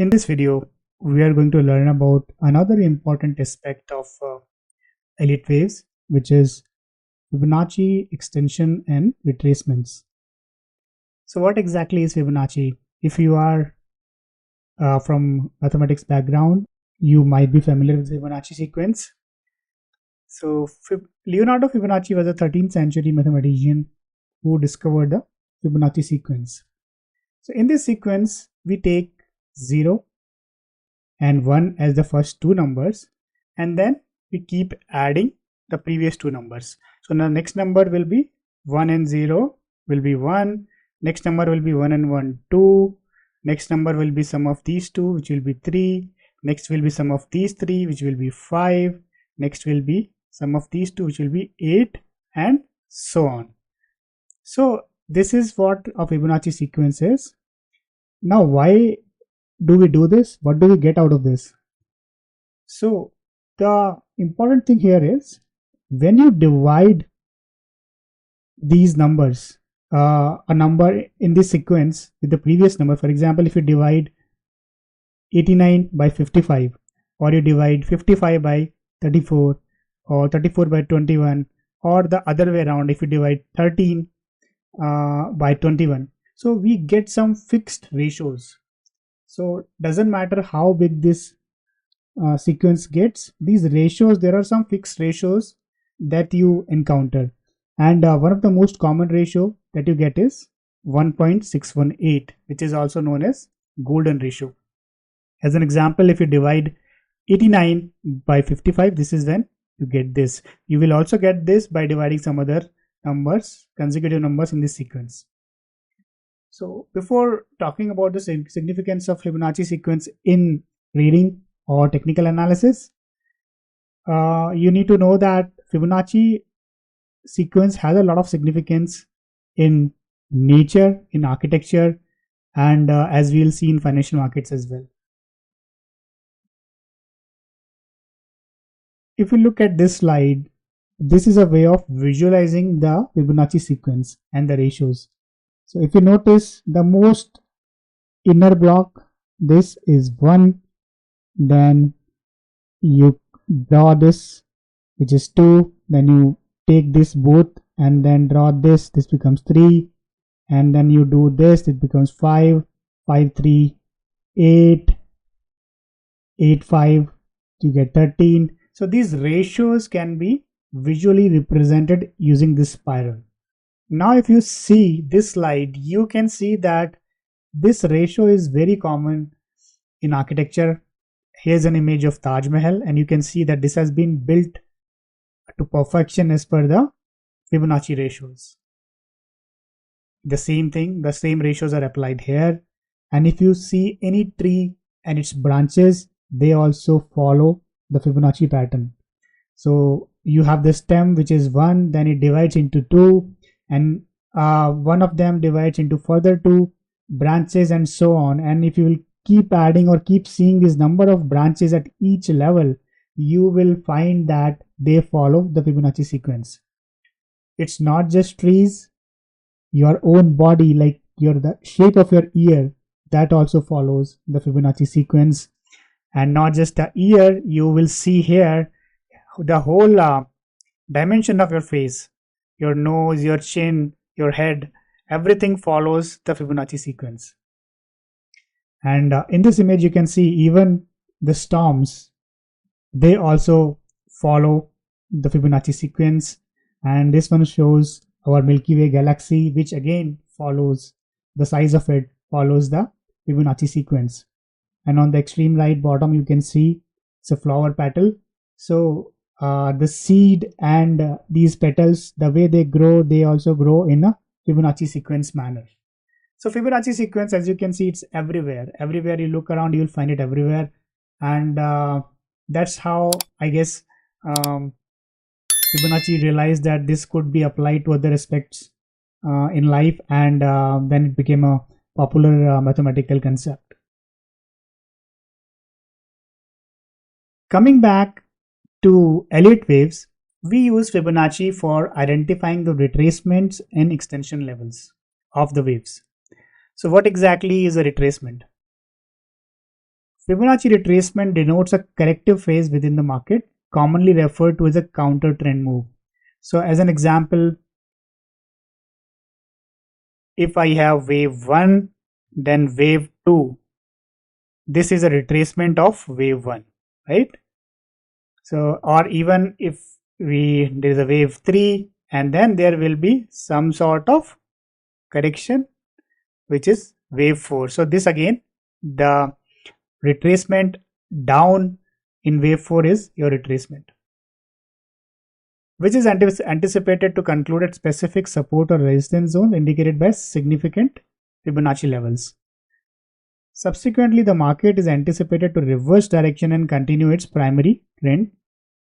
In this video, we are going to learn about another important aspect of Elliott Waves, which is Fibonacci extension and retracements. So what exactly is Fibonacci? If you are from mathematics background, you might be familiar with Fibonacci sequence. So Leonardo Fibonacci was a 13th century mathematician who discovered the Fibonacci sequence. So in this sequence, we take 0 and 1 as the first two numbers, and then we keep adding the previous two numbers. So the next number will be 1 and 0 will be 1, next number will be 1 and 1, 2, next number will be sum of these two, which will be 3, next will be sum of these three, which will be 5, next will be sum of these two, which will be 8, and so on. So this is what a Fibonacci sequence is. Now why do we do this? What do we get out of this? So the important thing here is when you divide these numbers, a number in this sequence with the previous number, for example, if you divide 89 by 55, or you divide 55 by 34, or 34 by 21, or the other way around, if you divide 13 by 21, so we get some fixed ratios. So doesn't matter how big this sequence gets, these ratios, there are some fixed ratios that you encounter, and one of the most common ratio that you get is 1.618, which is also known as golden ratio. As an example, if you divide 89 by 55, this is when you get this. You will also get this by dividing some other numbers, consecutive numbers in this sequence. So before talking about the significance of Fibonacci sequence in reading or technical analysis, you need to know that Fibonacci sequence has a lot of significance in nature, in architecture, and as we will see in financial markets as well. If you look at this slide, this is a way of visualizing the Fibonacci sequence and the ratios. So if you notice, the most inner block, this is 1, then you draw this, which is 2, then you take this both and then draw this becomes 3, and then you do this, it becomes 5, 5, 3, 8, 8, 5, you get 13. So these ratios can be visually represented using this spiral. Now if you see this slide, you can see that this ratio is very common in architecture. Here's an image of Taj Mahal, and you can see that this has been built to perfection as per the Fibonacci ratios. The same thing, the same ratios are applied here. And if you see any tree and its branches, they also follow the Fibonacci pattern. So you have the stem, which is 1, then it divides into 2, and one of them divides into further 2 branches, and so on. And if you will keep adding or keep seeing this number of branches at each level, you will find that they follow the Fibonacci sequence. It's not just trees, your own body, like the shape of your ear, that also follows the Fibonacci sequence. And not just the ear, you will see here the whole dimension of your face, your nose, your chin, your head, everything follows the Fibonacci sequence. And in this image, you can see even the storms, they also follow the Fibonacci sequence. And this one shows our Milky Way galaxy, which again follows, the size of it follows the Fibonacci sequence. And on the extreme right bottom, you can see it's a flower petal. So the seed and these petals, the way they grow, they also grow in a Fibonacci sequence manner. So Fibonacci sequence, as you can see, it's everywhere. Everywhere you look around, you'll find it everywhere. And that's how, I guess, Fibonacci realized that this could be applied to other aspects in life, and then it became a popular mathematical concept. Coming back to Elliott waves, we use Fibonacci for identifying the retracements and extension levels of the waves. So what exactly is a retracement? Fibonacci retracement denotes a corrective phase within the market, commonly referred to as a counter trend move. So as an example, if I have wave 1, then wave 2, this is a retracement of wave 1, right? So, or even if there is a wave 3 and then there will be some sort of correction which is wave 4. So this again, the retracement down in wave 4 is your retracement, which is anticipated to conclude at specific support or resistance zones indicated by significant Fibonacci levels. Subsequently, the market is anticipated to reverse direction and continue its primary trend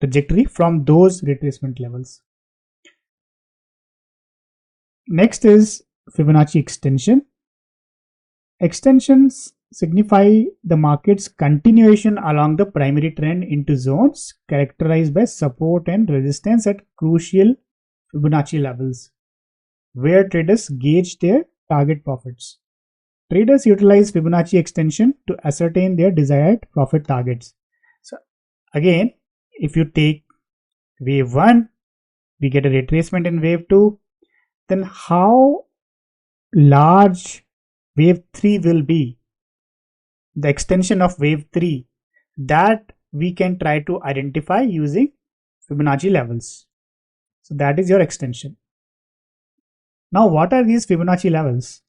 trajectory from those retracement levels. Next is Fibonacci extension. Extensions signify the market's continuation along the primary trend into zones characterized by support and resistance at crucial Fibonacci levels, where traders gauge their target profits. Traders utilize Fibonacci extension to ascertain their desired profit targets. So again, if you take wave 1, we get a retracement in wave 2, then how large wave 3 will be, the extension of wave 3, that we can try to identify using Fibonacci levels. So that is your extension. Now what are these Fibonacci levels?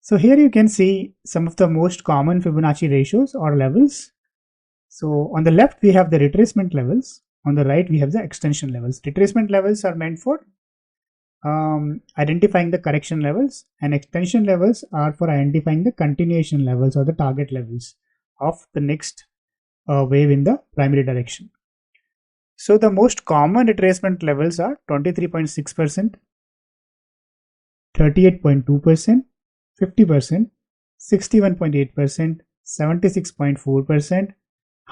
So here you can see some of the most common Fibonacci ratios or levels. So on the left we have the retracement levels, on the right we have the extension levels. Retracement levels are meant for identifying the correction levels, and extension levels are for identifying the continuation levels or the target levels of the next wave in the primary direction. So the most common retracement levels are 23.6%, 38.2%, 50%, 61.8%, 76.4%,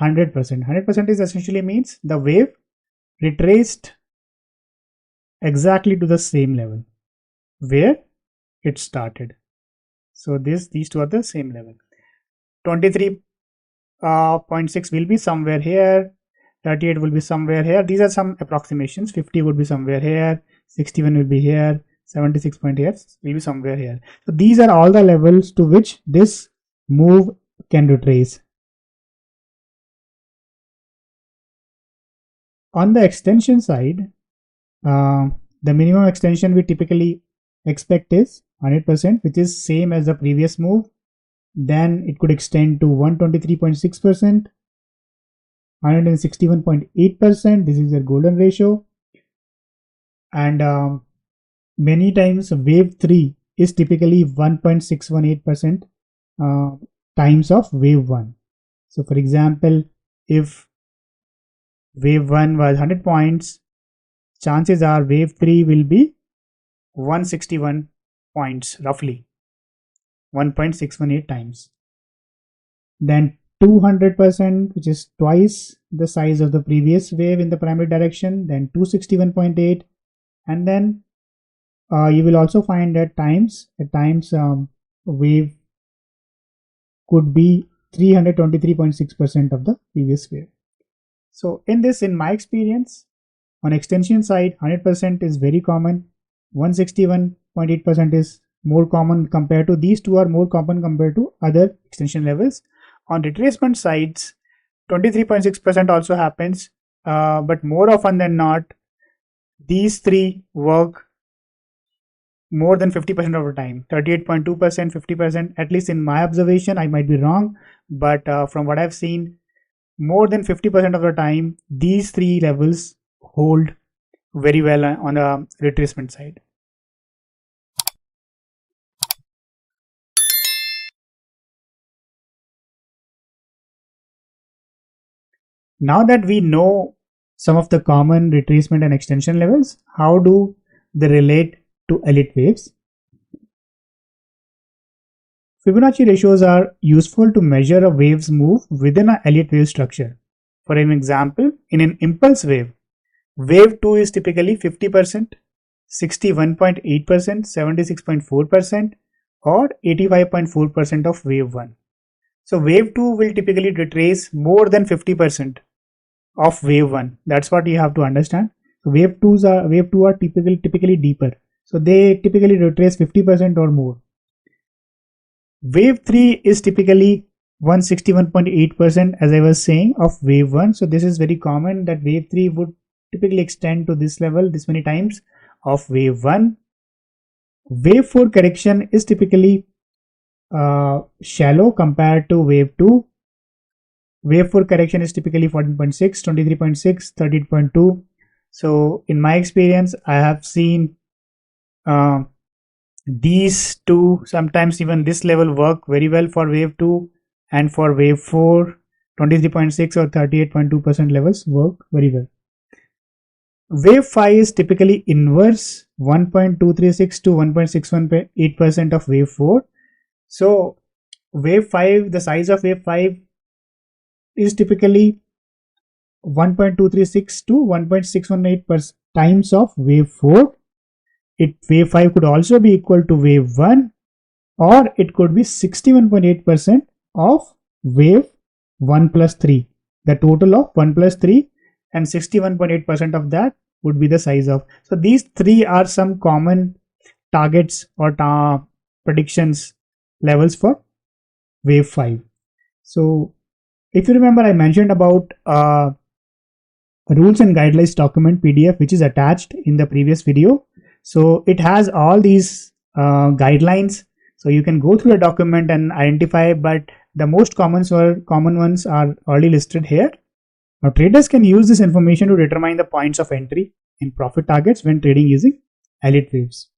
100%. 100% is essentially means the wave retraced exactly to the same level where it started. So these two are the same level. 23.6 will be somewhere here, 38 will be somewhere here. These are some approximations. 50 would be somewhere here, 61 will be here, 76.8 will be somewhere here. So these are all the levels to which this move can retrace. On the extension side, the minimum extension we typically expect is 100%, which is same as the previous move. Then it could extend to 123.6%, 161.8%. This is a golden ratio. And many times wave 3 is typically 1.618% times of wave 1. So for example, if wave 1 was 100 points, chances are wave 3 will be 161 points, roughly 1.618 times. Then 200%, which is twice the size of the previous wave in the primary direction, then 261.8, and then you will also find that at times wave could be 323.6% of the previous wave. So in my experience, on extension side, 100% is very common. 161.8% is more common compared to, these two are more common compared to other extension levels. On retracement sides, 23.6% also happens, but more often than not, these three work more than 50% of the time. 38.2%, 50%, at least in my observation. I might be wrong, but from what I've seen, more than 50% of the time, these three levels hold very well on the retracement side. Now that we know some of the common retracement and extension levels, how do they relate to Elliott waves? Fibonacci ratios are useful to measure a wave's move within an Elliott wave structure. For an example, in an impulse wave, wave 2 is typically 50%, 61.8%, 76.4%, or 85.4% of wave 1. So wave 2 will typically retrace more than 50% of wave 1. That's what you have to understand. So wave 2 are typically deeper. So they typically retrace 50% or more. Wave 3 is typically 161.8%, as I was saying, of wave 1. So this is very common that wave 3 would typically extend to this level this many times of wave 1. Wave 4 correction is typically shallow compared to wave 2. Wave 4 correction is typically 14.6, 23.6, 13.2. So in my experience, I have seen these two, sometimes even this level, work very well for wave 2, and for wave 4, 23.6 or 38.2% levels work very well. Wave 5 is typically inverse, 1.236 to 1.618% of wave 4. So wave 5, the size of wave 5 is typically 1.236 to 1.618 times of wave 4. Wave 5 could also be equal to wave 1, or it could be 61.8% of wave 1 plus 3. The total of 1 plus 3 and 61.8% of that would be the size of. So these three are some common targets or predictions levels for wave 5. So if you remember, I mentioned about rules and guidelines document PDF, which is attached in the previous video. So it has all these guidelines, so you can go through the document and identify, but the most common ones are already listed here. Now traders can use this information to determine the points of entry and profit targets when trading using Elliott Waves.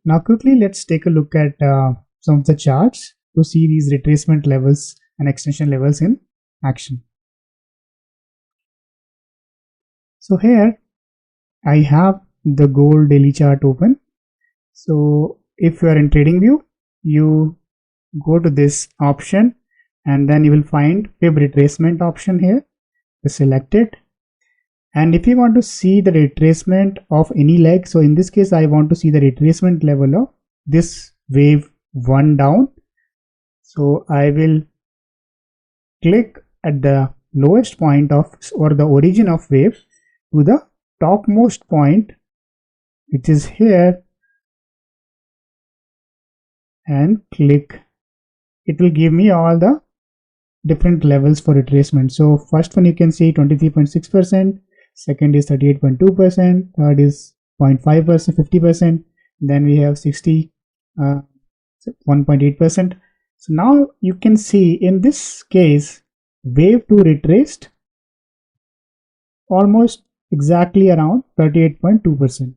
Now quickly let's take a look at some of the charts to see these retracement levels and extension levels in action. So here I have the gold daily chart open. So if you are in TradingView, you go to this option and then you will find Fib retracement option here. Just select it, and if you want to see the retracement of any leg, so in this case I want to see the retracement level of this wave 1 down. So I will click at the lowest point of, or the origin of wave, to the topmost point, which is here, and click. It will give me all the different levels for retracement. So first one you can see 23.6%, second is 38.2%, third is 0.5%, 50%, then we have 1.8%. So now you can see in this case wave 2 retraced almost exactly around 38.2%.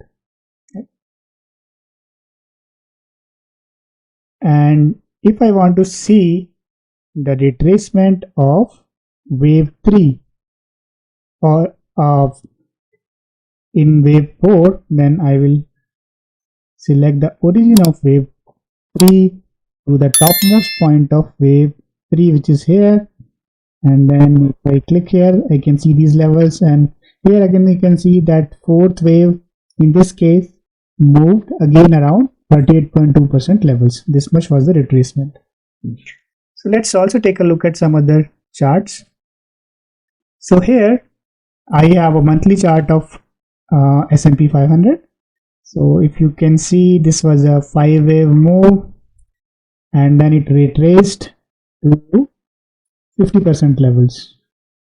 And if I want to see the retracement of wave 3 or in wave 4, then I will select the origin of wave 3 to the topmost point of wave 3, which is here, and then if I click here I can see these levels, and here again you can see that fourth wave in this case moved again around 38.2% levels. This much was the retracement. So let's also take a look at some other charts. So here I have a monthly chart of S&P 500. So if you can see, this was a 5-wave move, and then it retraced to 50% levels,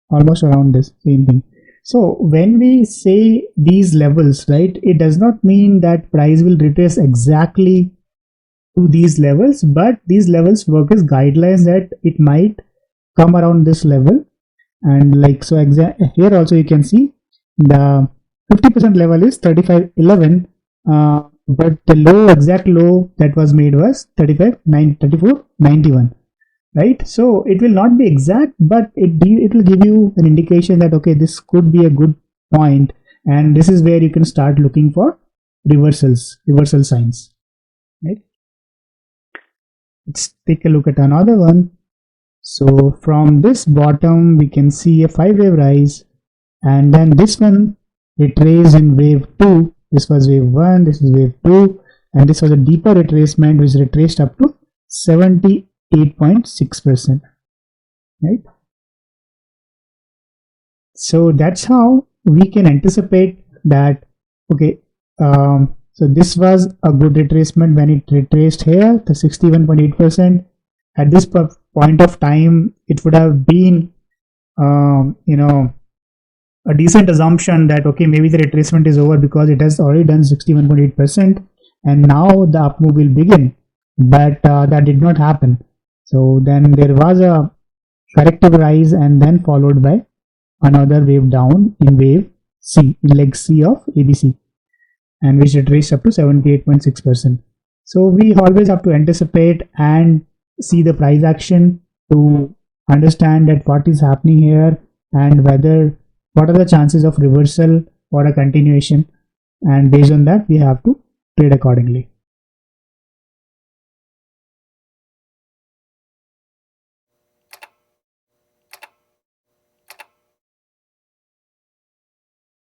almost around this same thing. So when we say these levels, right, it does not mean that price will retrace exactly to these levels, but these levels work as guidelines that it might come around this level. And like, so here also you can see the 50% level is 35.11, but the exact low that was made was 34.91, right? So it will not be exact, but it will give you an indication that okay, this could be a good point, and this is where you can start looking for reversal signs, right? Let's take a look at another one. So from this bottom we can see a 5-wave rise, and then this one retraced in wave 2. This was wave 1, this is wave 2, and this was a deeper retracement which retraced up to 78 8.6%, right? So that's how we can anticipate that, okay, so this was a good retracement when it retraced here, the 61.8%. At this point of time, it would have been, a decent assumption that, okay, maybe the retracement is over because it has already done 61.8% and now the up move will begin. But that did not happen. So then there was a corrective rise and then followed by another wave down in wave C, in leg C of ABC, and which retraced up to 78.6%. So we always have to anticipate and see the price action to understand that what is happening here and what are the chances of reversal or a continuation, and based on that we have to trade accordingly.